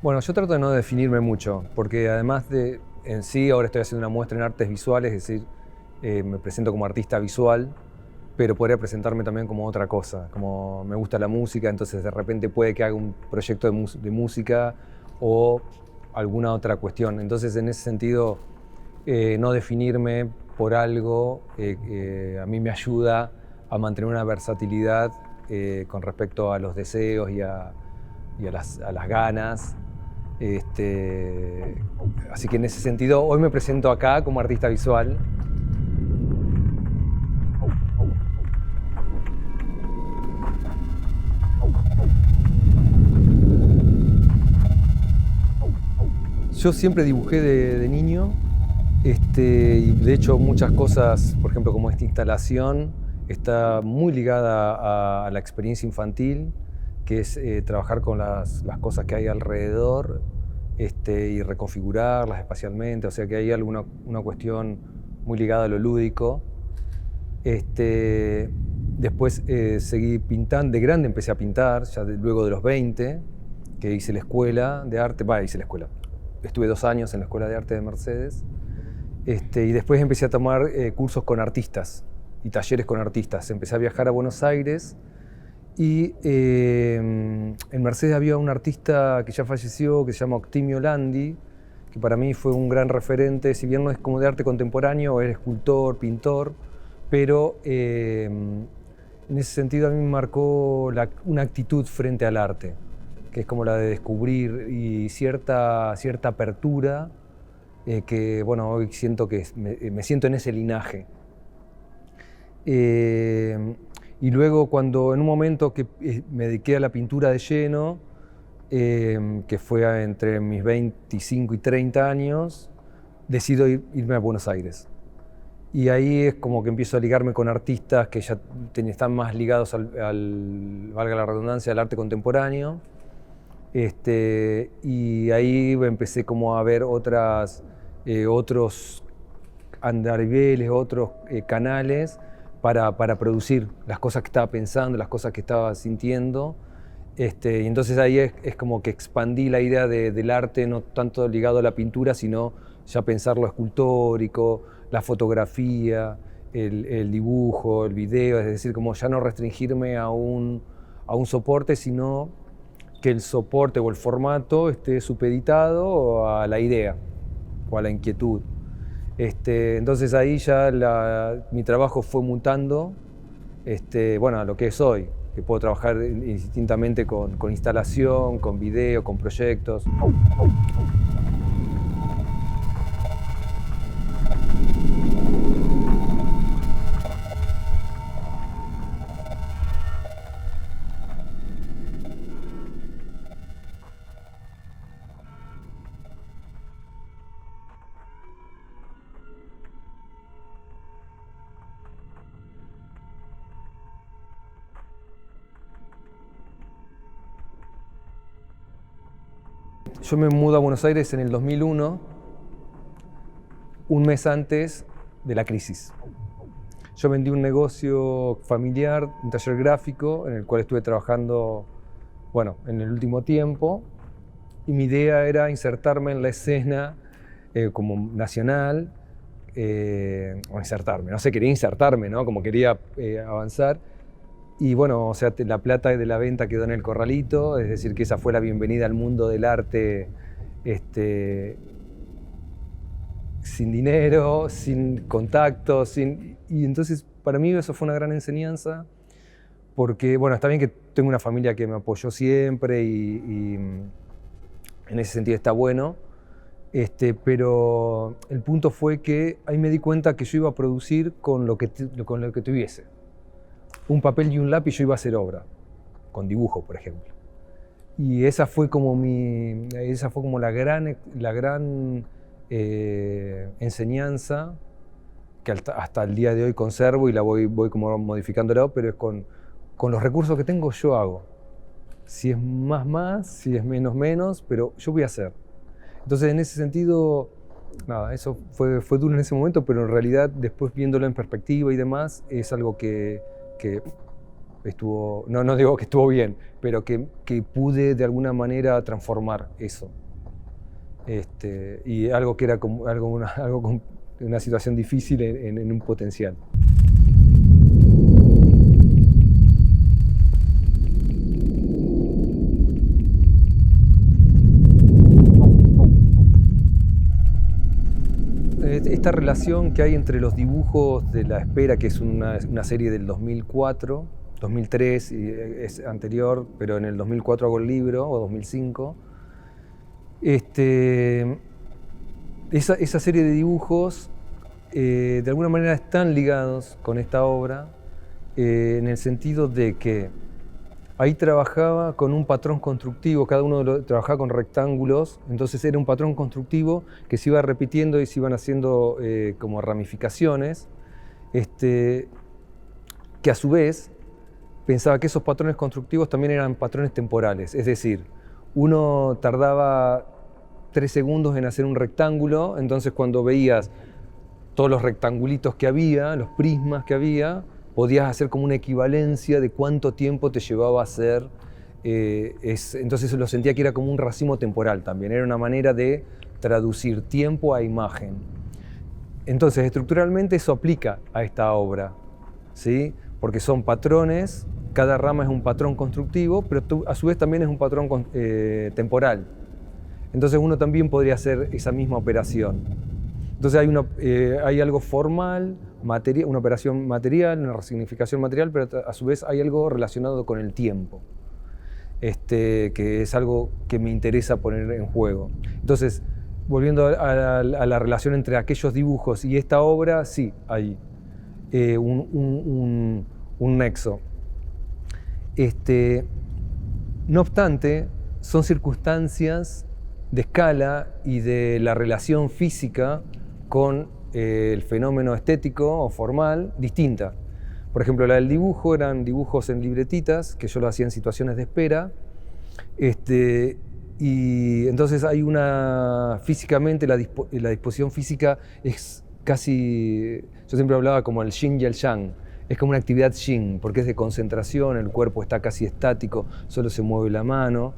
Bueno, yo trato de no definirme mucho, porque además de, en sí, ahora estoy haciendo una muestra en artes visuales, es decir, me presento como artista visual, pero podría presentarme también como otra cosa, como me gusta la música, entonces de repente puede que haga un proyecto de música o alguna otra cuestión. Entonces, en ese sentido, no definirme por algo a mí me ayuda a mantener una versatilidad con respecto a los deseos y a las ganas. Así que en ese sentido, hoy me presento acá como artista visual. Yo siempre dibujé de niño, y de hecho muchas cosas, por ejemplo como esta instalación, está muy ligada a la experiencia infantil, que es trabajar con las cosas que hay alrededor y reconfigurarlas espacialmente, o sea que hay una cuestión muy ligada a lo lúdico. Después seguí pintando, de grande empecé a pintar, ya luego de los 20, que hice la escuela de arte, hice la escuela. Estuve 2 años en la Escuela de Arte de Mercedes, y después empecé a tomar cursos con artistas y talleres con artistas. Empecé a viajar a Buenos Aires y en Mercedes había un artista que ya falleció, que se llama Octimio Landi, que para mí fue un gran referente, si bien no es como de arte contemporáneo, era escultor, pintor, pero en ese sentido a mí me marcó una actitud frente al arte, que es como la de descubrir y cierta apertura, que bueno, hoy siento que me siento en ese linaje. Y luego cuando en un momento que me dediqué a la pintura de lleno, que fue entre mis 25 y 30 años, decido irme a Buenos Aires. Y ahí es como que empiezo a ligarme con artistas que ya están más ligados valga la redundancia, al arte contemporáneo. Y ahí empecé como a ver otros andariveles, otros canales para producir las cosas que estaba pensando, las cosas que estaba sintiendo. Y entonces ahí es como que expandí la idea del arte, no tanto ligado a la pintura, sino ya pensar lo escultórico, la fotografía, el dibujo, el video, es decir, como ya no restringirme a un soporte, sino que el soporte o el formato esté supeditado a la idea o a la inquietud. Entonces ahí ya mi trabajo fue mutando a lo que es hoy, que puedo trabajar indistintamente con instalación, con video, con proyectos. Yo me mudo a Buenos Aires en el 2001, un mes antes de la crisis. Yo vendí un negocio familiar, un taller gráfico, en el cual estuve trabajando, en el último tiempo, y mi idea era insertarme en la escena como nacional, o insertarme, no sé, quería insertarme, ¿no? Como quería avanzar. Y la plata de la venta quedó en el corralito, es decir, que esa fue la bienvenida al mundo del arte, sin dinero, sin contacto, y entonces para mí eso fue una gran enseñanza, porque, está bien que tengo una familia que me apoyó siempre y en ese sentido está bueno, pero el punto fue que ahí me di cuenta que yo iba a producir con lo que tuviese. Un papel y un lápiz, yo iba a hacer obra, con dibujo, por ejemplo. Y esa fue como la gran enseñanza que hasta el día de hoy conservo y la voy como modificándola, pero es con los recursos que tengo yo hago. Si es más, si es menos, pero yo voy a hacer. Entonces en ese sentido, nada, eso fue duro en ese momento, pero en realidad después viéndolo en perspectiva y demás, es algo que no digo que estuvo bien, pero que pude de alguna manera transformar eso. Y algo que era como una situación difícil en un potencial. Esta relación que hay entre los dibujos de La Espera, que es una serie del 2004, 2003, y es anterior, pero en el 2004 hago el libro, o 2005. Esa serie de dibujos de alguna manera están ligados con esta obra, en el sentido de que ahí trabajaba con un patrón constructivo, cada uno trabajaba con rectángulos, entonces era un patrón constructivo que se iba repitiendo y se iban haciendo como ramificaciones, que a su vez pensaba que esos patrones constructivos también eran patrones temporales, es decir, uno tardaba 3 segundos en hacer un rectángulo, entonces cuando veías todos los rectangulitos que había, los prismas que había, podías hacer como una equivalencia de cuánto tiempo te llevaba a hacer. Entonces lo sentía que era como un racimo temporal también, era una manera de traducir tiempo a imagen. Entonces estructuralmente eso aplica a esta obra, ¿sí? Porque son patrones, cada rama es un patrón constructivo, pero a su vez también es un patrón temporal. Entonces uno también podría hacer esa misma operación. Entonces hay algo formal, una operación material, una resignificación material, pero a su vez hay algo relacionado con el tiempo, que es algo que me interesa poner en juego. Entonces, volviendo a la relación entre aquellos dibujos y esta obra, sí, hay un nexo. No obstante, son circunstancias de escala y de la relación física con el fenómeno estético o formal distinta. Por ejemplo, la del dibujo eran dibujos en libretitas, que yo lo hacía en situaciones de espera, y entonces hay físicamente, la disposición física es casi, yo siempre hablaba como el yin y el yang, es como una actividad yin, porque es de concentración, el cuerpo está casi estático, solo se mueve la mano,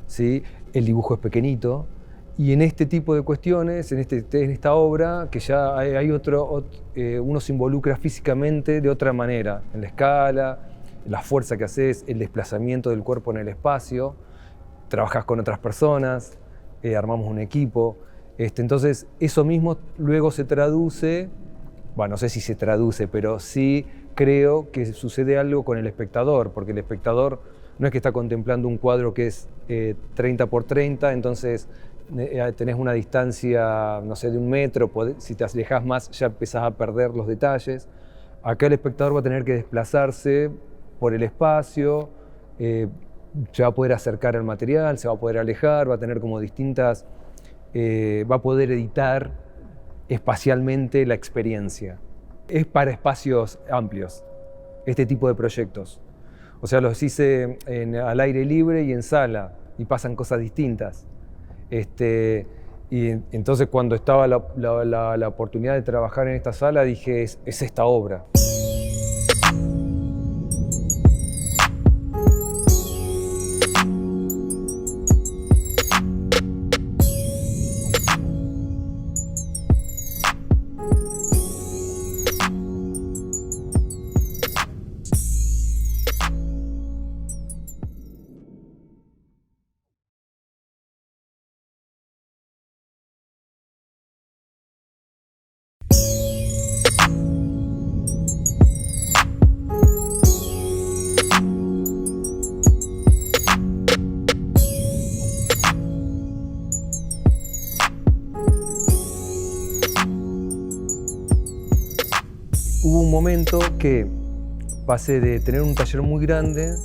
¿sí? El dibujo es pequeñito. Y en este tipo de cuestiones, en esta obra, que ya uno se involucra físicamente de otra manera, en la escala, en la fuerza que haces, el desplazamiento del cuerpo en el espacio, trabajas con otras personas, armamos un equipo. Entonces, eso mismo luego se traduce, bueno, no sé si se traduce, pero sí creo que sucede algo con el espectador, porque el espectador no es que está contemplando un cuadro que es 30 por 30, entonces tenés una distancia, no sé, de 1 metro, si te alejas más ya empezás a perder los detalles. Acá el espectador va a tener que desplazarse por el espacio, se va a poder acercar al material, se va a poder alejar, va a tener como distintas, va a poder editar espacialmente la experiencia. Es para espacios amplios, este tipo de proyectos. O sea, los hice al aire libre y en sala, y pasan cosas distintas. Y entonces cuando estaba la oportunidad de trabajar en esta sala, dije, es esta obra. Hubo un momento que pasé de tener un taller muy grande,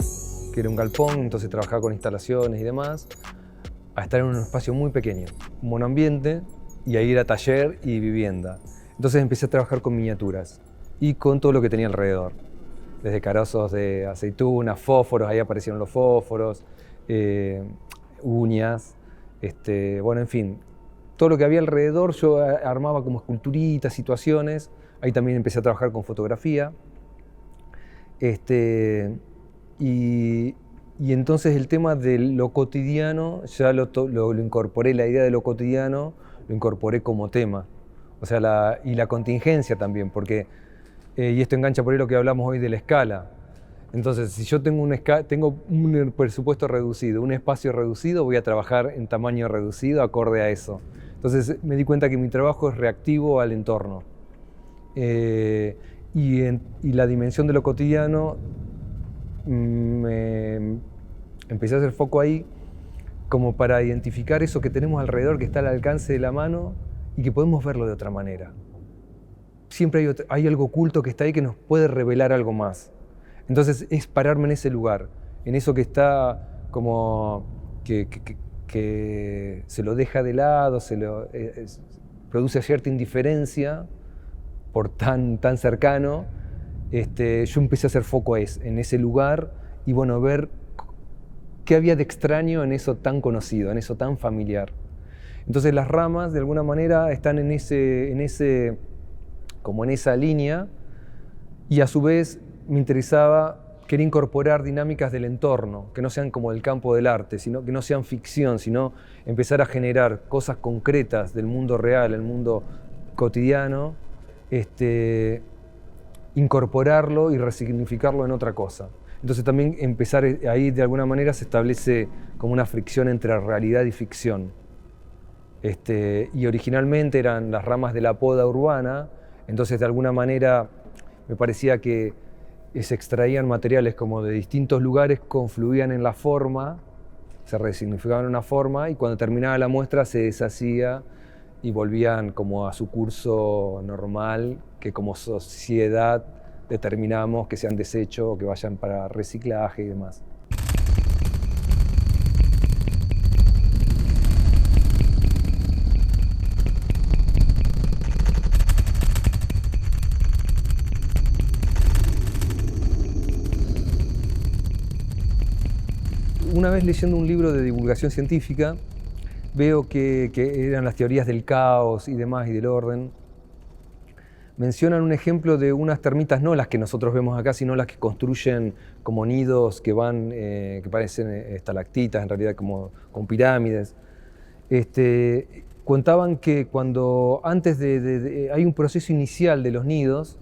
que era un galpón, entonces trabajaba con instalaciones y demás, a estar en un espacio muy pequeño, un monoambiente, y ahí era taller y vivienda. Entonces empecé a trabajar con miniaturas y con todo lo que tenía alrededor, desde carozos de aceitunas, fósforos, ahí aparecieron los fósforos, uñas, bueno, en fin, todo lo que había alrededor yo armaba como esculturitas, situaciones. Ahí también empecé a trabajar con fotografía. y entonces el tema de lo cotidiano, ya lo incorporé, la idea de lo cotidiano, lo incorporé como tema. O sea, y la contingencia también, porque, y esto engancha por ahí lo que hablamos hoy de la escala. Entonces, si yo tengo un presupuesto reducido, un espacio reducido, voy a trabajar en tamaño reducido acorde a eso. Entonces me di cuenta que mi trabajo es reactivo al entorno. Y la dimensión de lo cotidiano, empecé a hacer foco ahí como para identificar eso que tenemos alrededor, que está al alcance de la mano y que podemos verlo de otra manera. Siempre hay algo oculto que está ahí que nos puede revelar algo más. Entonces es pararme en ese lugar, en eso que está como que se lo deja de lado, produce cierta indiferencia por tan cercano. Yo empecé a hacer foco en ese lugar y bueno, ver qué había de extraño en eso tan conocido, en eso tan familiar. Entonces las ramas de alguna manera están como en esa línea, y a su vez me quería incorporar dinámicas del entorno, que no sean como del campo del arte, sino que no sean ficción, sino empezar a generar cosas concretas del mundo real, el mundo cotidiano, incorporarlo y resignificarlo en otra cosa. Entonces también empezar ahí de alguna manera se establece como una fricción entre realidad y ficción. Y originalmente eran las ramas de la poda urbana, entonces de alguna manera me parecía que se extraían materiales como de distintos lugares, confluían en la forma, se resignificaban en una forma y cuando terminaba la muestra se deshacía y volvían como a su curso normal, que como sociedad determinamos que sean desecho o que vayan para reciclaje y demás. Una vez leyendo un libro de divulgación científica, veo que eran las teorías del caos y demás y del orden. Mencionan un ejemplo de unas termitas, no las que nosotros vemos acá, sino las que construyen como nidos que parecen estalactitas, en realidad como con pirámides. Contaban que hay un proceso inicial de los nidos,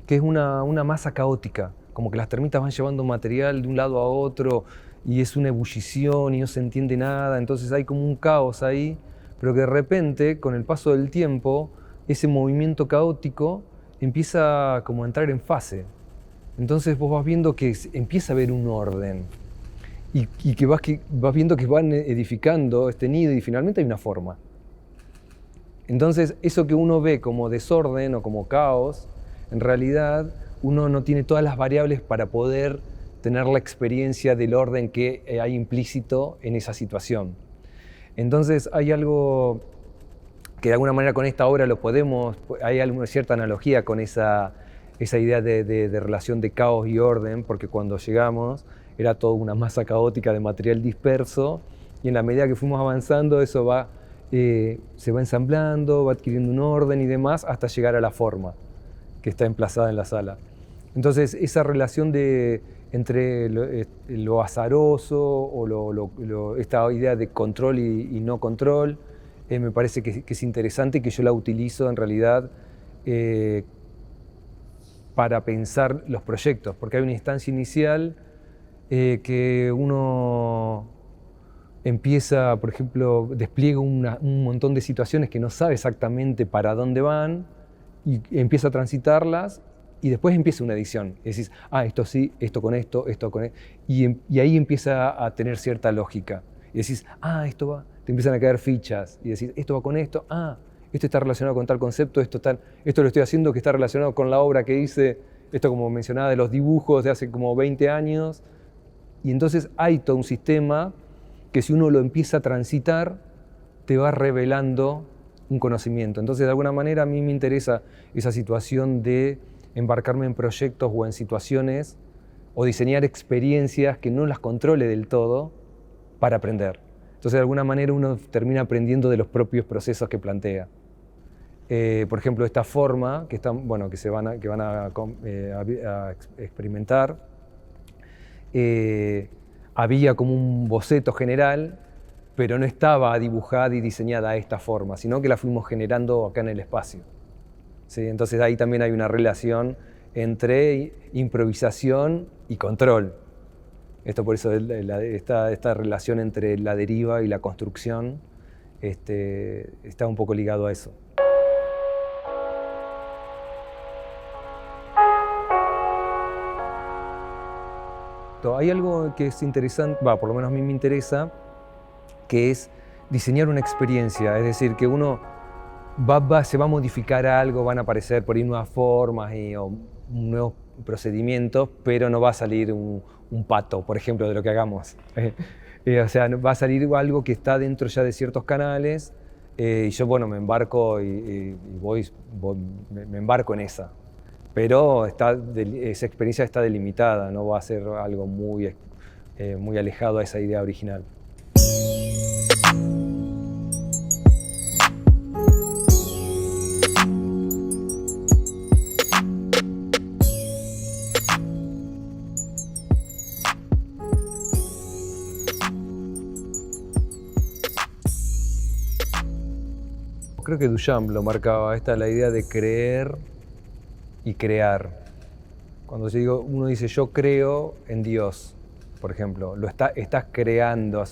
que es una masa caótica, como que las termitas van llevando material de un lado a otro, y es una ebullición y no se entiende nada, entonces hay como un caos ahí, pero que de repente, con el paso del tiempo, ese movimiento caótico empieza como a entrar en fase. Entonces vos vas viendo que empieza a haber un orden y que vas viendo que van edificando este nido y finalmente hay una forma. Entonces eso que uno ve como desorden o como caos, en realidad uno no tiene todas las variables para poder tener la experiencia del orden que hay implícito en esa situación. Entonces hay algo que de alguna manera con esta obra hay alguna cierta analogía con esa idea de relación de caos y orden, porque cuando llegamos era toda una masa caótica de material disperso, y en la medida que fuimos avanzando eso se va ensamblando, va adquiriendo un orden y demás, hasta llegar a la forma que está emplazada en la sala. Entonces esa relación entre lo azaroso o esta idea de control y no control, me parece que es interesante y que yo la utilizo en realidad para pensar los proyectos, porque hay una instancia inicial que uno empieza, por ejemplo, despliega un montón de situaciones que no sabe exactamente para dónde van y empieza a transitarlas y después empieza una edición. Y decís, esto sí, esto con esto con esto. Y ahí empieza a tener cierta lógica. Y decís, esto va. Te empiezan a caer fichas y decís, esto va con esto, esto está relacionado con tal concepto, esto lo estoy haciendo que está relacionado con la obra que hice, esto como mencionaba de los dibujos de hace como 20 años. Y entonces hay todo un sistema que si uno lo empieza a transitar, te va revelando un conocimiento. Entonces de alguna manera a mí me interesa esa situación de embarcarme en proyectos o en situaciones o diseñar experiencias que no las controle del todo para aprender. Entonces, de alguna manera uno termina aprendiendo de los propios procesos que plantea. Por ejemplo, esta forma que van a experimentar, había como un boceto general, pero no estaba dibujada y diseñada de esta forma, sino que la fuimos generando acá en el espacio. ¿Sí? Entonces ahí también hay una relación entre improvisación y control. Esto por eso esta relación entre la deriva y la construcción está un poco ligado a eso. Hay algo que es interesante, por lo menos a mí me interesa, que es diseñar una experiencia, es decir, que uno se va a modificar algo, van a aparecer por ahí nuevas formas o nuevos procedimientos, pero no va a salir un pato, por ejemplo, de lo que hagamos. O sea, va a salir algo que está dentro ya de ciertos canales, y yo, bueno, me embarco me embarco en esa. Pero esa experiencia está delimitada, no va a ser algo muy alejado a esa idea original. Creo que Duchamp lo marcaba, la idea de creer y crear. Cuando uno dice yo creo en Dios, por ejemplo, estás creando,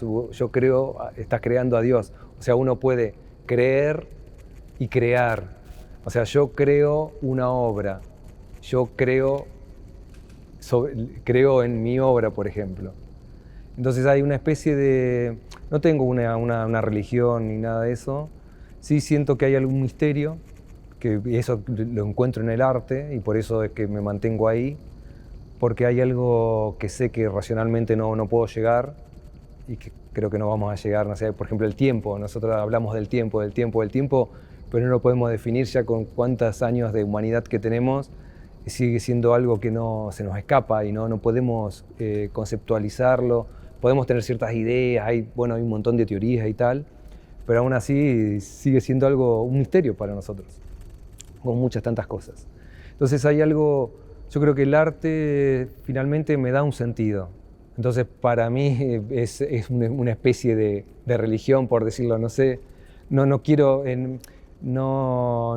estás creando a Dios. O sea, uno puede creer y crear. O sea, yo creo una obra, yo creo en mi obra, por ejemplo. Entonces hay una especie de... No tengo una religión ni nada de eso. Sí siento que hay algún misterio, que eso lo encuentro en el arte y por eso es que me mantengo ahí, porque hay algo que sé que racionalmente no puedo llegar y que creo que no vamos a llegar, no sé, por ejemplo el tiempo. Nosotros hablamos del tiempo, pero no lo podemos definir ya con cuántos años de humanidad que tenemos. Sigue siendo algo que se nos escapa y no podemos conceptualizarlo. Podemos tener ciertas ideas, hay un montón de teorías y tal, pero aún así sigue siendo un misterio para nosotros, con muchas tantas cosas. Entonces hay algo, yo creo que el arte finalmente me da un sentido. Entonces para mí es una especie de religión, por decirlo, no sé, no quiero, no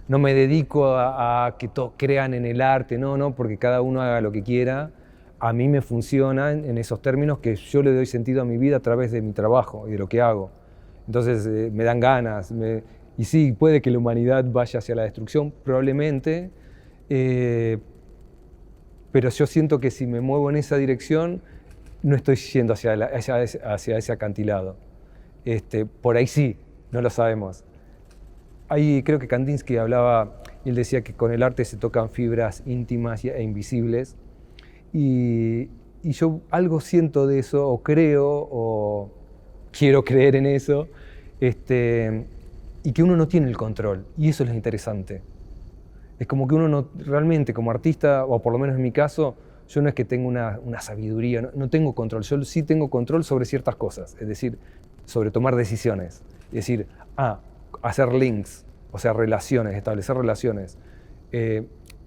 me dedico a que todos crean en el arte, no, porque cada uno haga lo que quiera. A mí me funciona en esos términos que yo le doy sentido a mi vida a través de mi trabajo y de lo que hago. Entonces me dan ganas. Y sí, puede que la humanidad vaya hacia la destrucción, probablemente, pero yo siento que si me muevo en esa dirección, no estoy yendo hacia ese acantilado. Por ahí sí, no lo sabemos. Ahí creo que Kandinsky hablaba, y él decía que con el arte se tocan fibras íntimas e invisibles. Y yo algo siento de eso, o creo, o quiero creer en eso, y que uno no tiene el control, y eso es lo interesante. Es como que uno realmente como artista, o por lo menos en mi caso, yo no es que tengo una sabiduría, no tengo control, yo sí tengo control sobre ciertas cosas, es decir, sobre tomar decisiones, es decir, hacer links, o sea, establecer relaciones,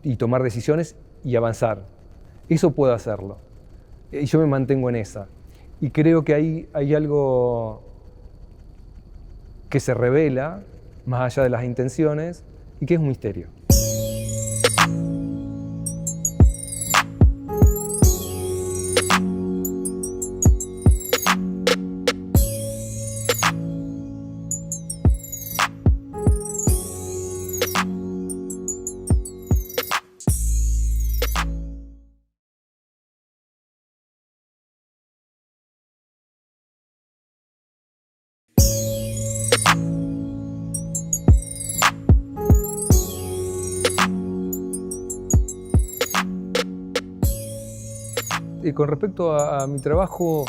y tomar decisiones y avanzar. Eso puedo hacerlo, y yo me mantengo en esa. Y creo que hay algo que se revela más allá de las intenciones y que es un misterio. Con respecto a mi trabajo,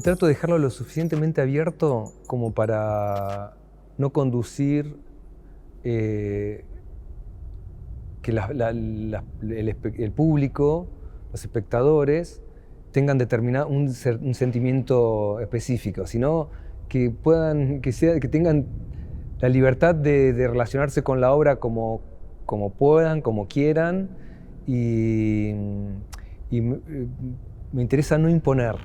trato de dejarlo lo suficientemente abierto como para no conducir que el público, los espectadores, tengan un sentimiento específico, sino que tengan la libertad de relacionarse con la obra como puedan, como quieran, y me interesa no imponer.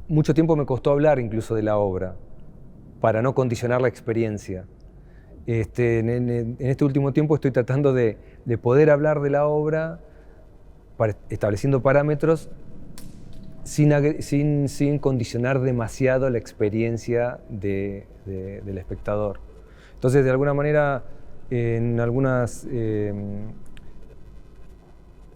Mucho tiempo me costó hablar incluso de la obra, para no condicionar la experiencia. En este último tiempo estoy tratando de poder hablar de la obra, estableciendo parámetros sin condicionar demasiado la experiencia del espectador. Entonces, de alguna manera,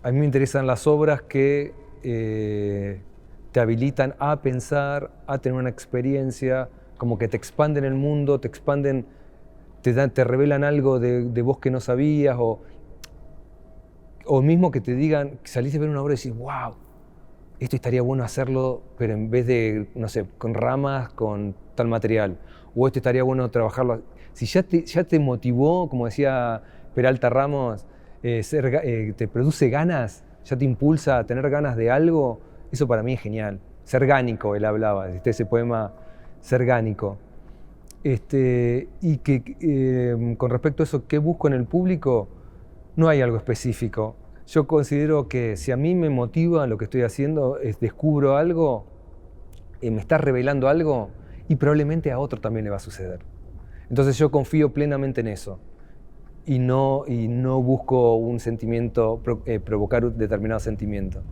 a mí me interesan las obras que te habilitan a pensar, a tener una experiencia, como que te expanden el mundo, te expanden, te revelan algo de vos que no sabías, o mismo que te digan, salís de ver una obra y decís, wow, esto estaría bueno hacerlo, pero en vez de, no sé, con ramas, con tal material, o esto estaría bueno trabajarlo. Si ya te motivó, como decía Peralta Ramos, te produce ganas, ya te impulsa a tener ganas de algo, eso para mí es genial. Sergánico, él hablaba, de ese poema Sergánico. Y que con respecto a eso, ¿qué busco en el público? No hay algo específico. Yo considero que si a mí me motiva lo que estoy haciendo, descubro algo, me está revelando algo, y probablemente a otro también le va a suceder. Entonces yo confío plenamente en eso. Y no busco un sentimiento, provocar un determinado sentimiento.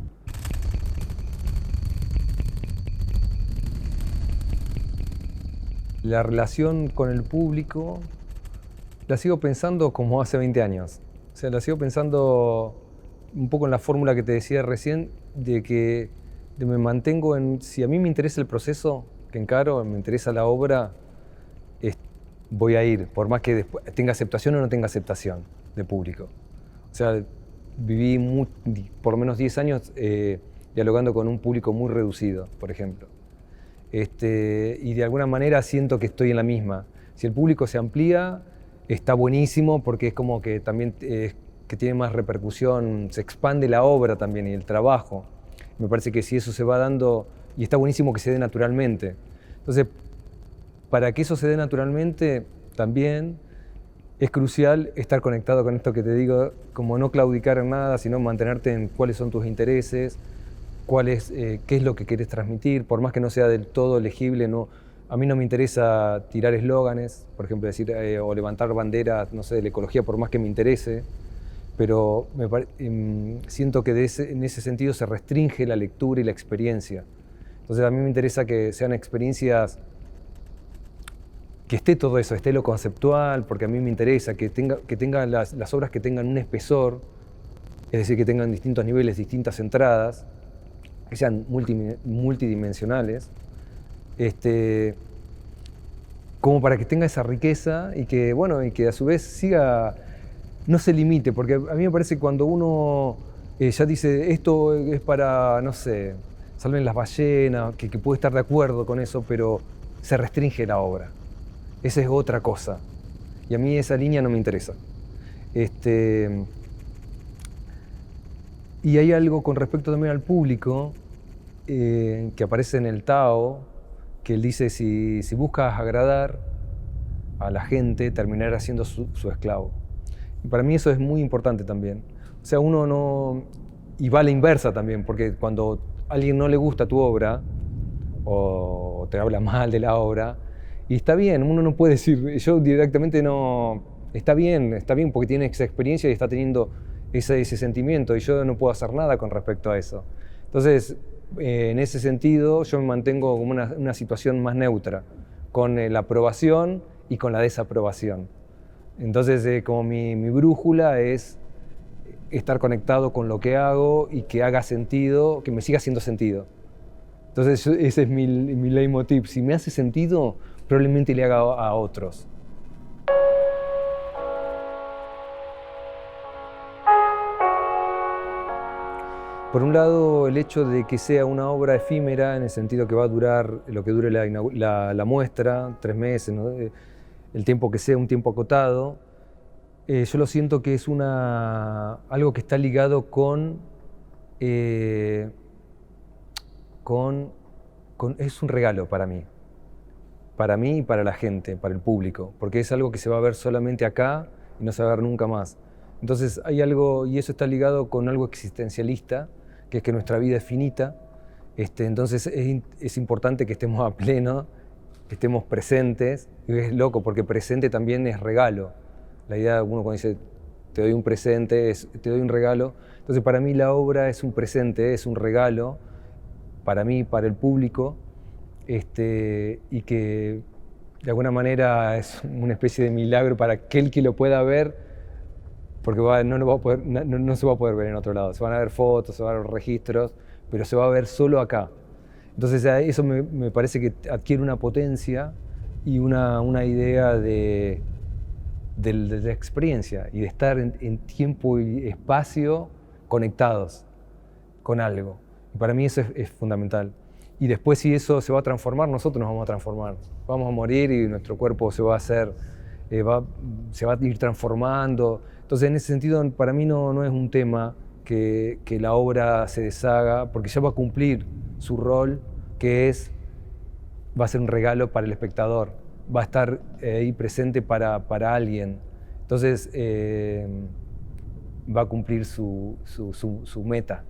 La relación con el público la sigo pensando como hace 20 años. O sea, la sigo pensando un poco en la fórmula que te decía recién, de me mantengo en, si a mí me interesa el proceso que encaro, me interesa la obra, voy a ir, por más que después tenga aceptación o no tenga aceptación de público. O sea, viví por lo menos 10 años dialogando con un público muy reducido, por ejemplo. Y de alguna manera siento que estoy en la misma. Si el público se amplía, está buenísimo, porque es como que también que tiene más repercusión, se expande la obra también y el trabajo. Me parece que si eso se va dando, y está buenísimo que se dé naturalmente. Entonces, para que eso se dé naturalmente, también es crucial estar conectado con esto que te digo, como no claudicar en nada, sino mantenerte en cuáles son tus intereses, qué es lo que quieres transmitir, por más que no sea del todo legible. A mí no me interesa tirar eslóganes, por ejemplo, decir, o levantar banderas, no sé, de la ecología, por más que me interese, pero siento que en ese sentido se restringe la lectura y la experiencia. Entonces a mí me interesa que sean experiencias, que esté todo eso, esté lo conceptual, porque a mí me interesa que tenga las obras que tengan un espesor, es decir, que tengan distintos niveles, distintas entradas, que sean multidimensionales, como para que tenga esa riqueza y que, bueno, y que a su vez no se limite, porque a mí me parece que cuando uno ya dice esto es para, no sé, salven las ballenas, que puede estar de acuerdo con eso, pero se restringe la obra. Esa es otra cosa. Y a mí esa línea no me interesa. Y hay algo con respecto también al público que aparece en el Tao, que él dice, si buscas agradar a la gente, terminarás siendo su esclavo. Y para mí eso es muy importante también. O sea, uno no... Y va a la inversa también, porque cuando a alguien no le gusta tu obra, o te habla mal de la obra, y está bien, uno no puede decir, yo directamente no... Está bien porque tiene esa experiencia y está teniendo ese sentimiento, y yo no puedo hacer nada con respecto a eso. Entonces, en ese sentido, yo me mantengo como una situación más neutra, con la aprobación y con la desaprobación. Entonces, como mi brújula es estar conectado con lo que hago y que haga sentido, que me siga haciendo sentido. Entonces, ese es mi leitmotiv. Si me hace sentido, probablemente le haga a otros. Por un lado, el hecho de que sea una obra efímera, en el sentido que va a durar lo que dure la muestra, 3 meses, ¿no? El tiempo que sea, un tiempo acotado, yo lo siento que es algo que está ligado es un regalo para mí y para la gente, para el público, porque es algo que se va a ver solamente acá y no se va a ver nunca más. Entonces hay algo, y eso está ligado con algo existencialista, que es que nuestra vida es finita. Entonces es importante que estemos a pleno, que estemos presentes. Y es loco, porque presente también es regalo. La idea, uno cuando dice, te doy un presente, te doy un regalo. Entonces para mí la obra es un presente, es un regalo, para mí, para el público, y que de alguna manera es una especie de milagro para aquel que lo pueda ver, porque no se va a poder ver en otro lado. Se van a ver fotos, se van a ver registros, pero se va a ver solo acá. Entonces eso me parece que adquiere una potencia y una idea de la experiencia y de estar en tiempo y espacio conectados con algo. Y para mí eso es fundamental. Y después, si eso se va a transformar, nosotros nos vamos a transformar. Vamos a morir y nuestro cuerpo se va a hacer, se va a ir transformando. Entonces, en ese sentido, para mí no es un tema que la obra se deshaga, porque ya va a cumplir su rol, que va a ser un regalo para el espectador, va a estar ahí presente para alguien. Entonces, va a cumplir su meta.